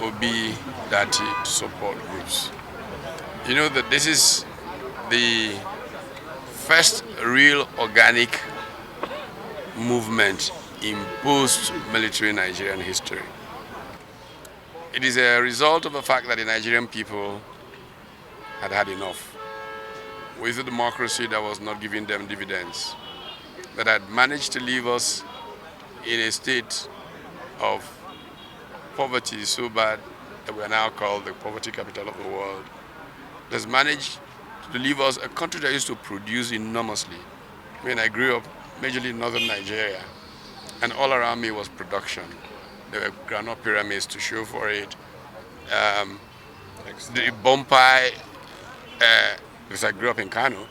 Obi Dati support groups. You know that this is the first real organic movement in post-military Nigerian history. It is a result of the fact that the Nigerian people had had enough with a democracy that was not giving them dividends, that had managed to leave us in a state of poverty so bad that we are now called the poverty capital of the world, that has managed to leave us a country that used to produce enormously. When I grew up majorly in northern Nigeria, and all around me was production. There were granite pyramids to show for it. The Bompai, because I grew up in Kano,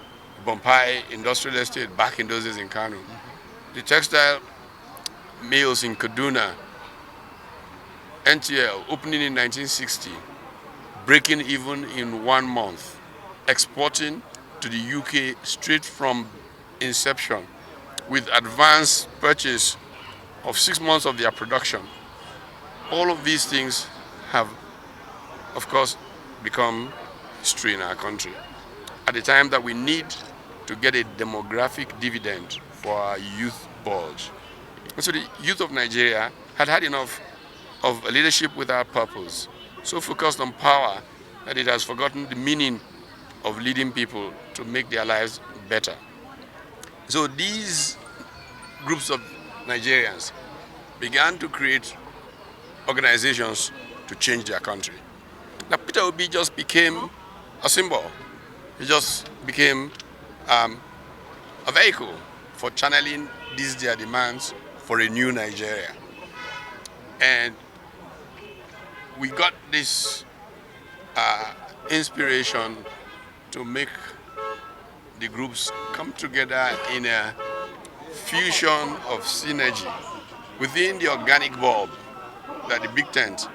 Bompai Industrial Estate back in those days in Kano. The textile mills in Kaduna, NTL, opening in 1960, breaking even in 1 month, exporting to the UK straight from inception with advance purchase of 6 months of their production. All of these things have, of course, become history in our country at the time that we need to get a demographic dividend for our youth bulge. And so the youth of Nigeria had had enough of a leadership without purpose, so focused on power that it has forgotten the meaning of leading people to make their lives better. So these groups of Nigerians began to create organizations to change their country. Now Peter Obi just became a symbol. He just became a vehicle for channeling these their demands for a new Nigeria. And we got this inspiration to make the groups come together in a fusion of synergy within the organic bulb that the big tent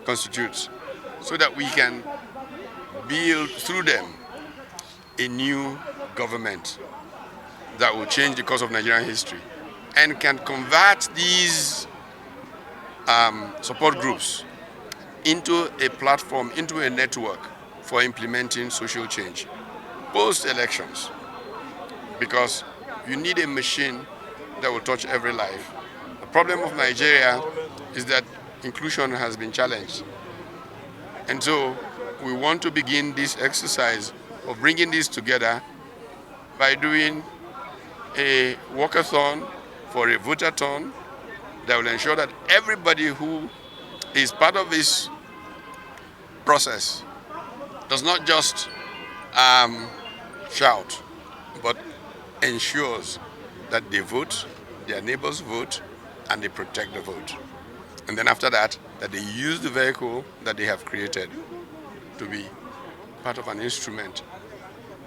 constitutes, so that we can build through them a new government that will change the course of Nigerian history and can convert these support groups into a platform, into a network for implementing social change post-elections, because you need a machine that will touch every life. The problem of Nigeria is that inclusion has been challenged. And so we want to begin this exercise of bringing this together by doing a walkathon for a votathon that will ensure that everybody who is part of this process does not just shout, but ensures that they vote, their neighbors vote, and they protect the vote. And then after that, that they use the vehicle that they have created to be part of an instrument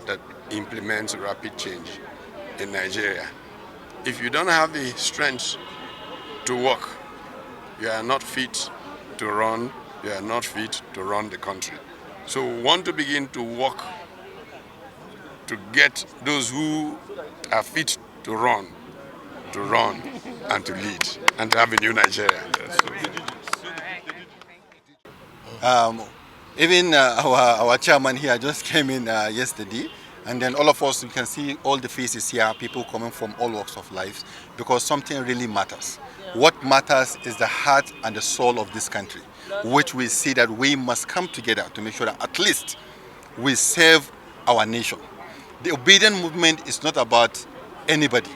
that implements rapid change in Nigeria. If you don't have the strength to walk, you are not fit to run, you are not fit to run the country. So we want to begin to walk to get those who are fit to run and to lead and to have a new Nigeria. Even our chairman here just came in yesterday, and then all of us, you can see all the faces here, people coming from all walks of life, because something really matters. What matters is the heart and the soul of this country, which we see that we must come together to make sure that at least we save our nation. The obedient movement is not about anybody.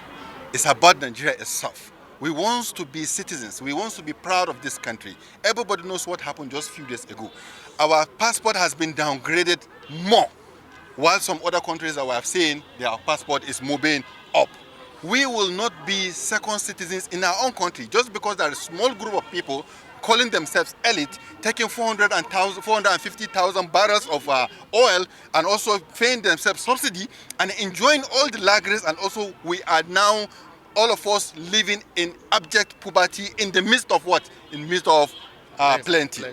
It's about Nigeria itself. We want to be citizens. We want to be proud of this country. Everybody knows what happened just a few days ago. Our passport has been downgraded more, while some other countries that we have seen, their passport is moving up. We will not be second citizens in our own country just because there is a small group of people calling themselves elite, taking 450,000 barrels of oil and also paying themselves subsidy and enjoying all the luxuries, and also we are now, all of us, living in abject poverty in the midst of what? In the midst of plenty.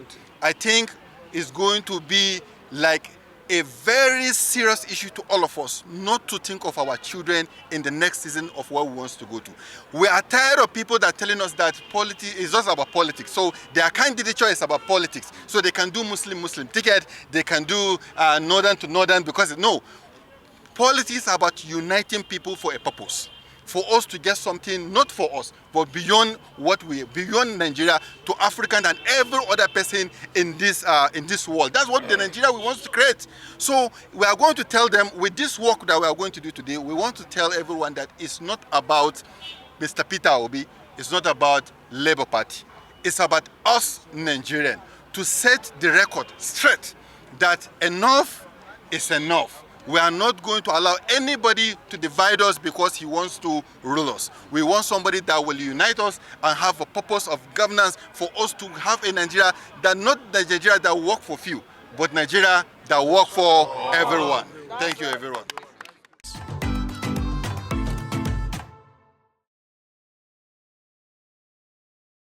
I think it's going to be like a very serious issue to all of us not to think of our children in the next season of where we want to go to. We are tired of people that are telling us that politics is just about politics. So their candidature is about politics. So they can do Muslim ticket, they can do northern to northern, because no, politics is about uniting people for a purpose. For us to get something, not for us, but beyond Nigeria, to African and every other person in this world. That's what the Nigeria we want to create. So we are going to tell them, with this work that we are going to do today, we want to tell everyone that it's not about Mr. Peter Obi, it's not about Labour Party. It's about us, Nigerian, to set the record straight that enough is enough. We are not going to allow anybody to divide us because he wants to rule us. We want somebody that will unite us and have a purpose of governance for us to have a Nigeria that not the Nigeria that work for few, but Nigeria that work for everyone. Thank you, everyone.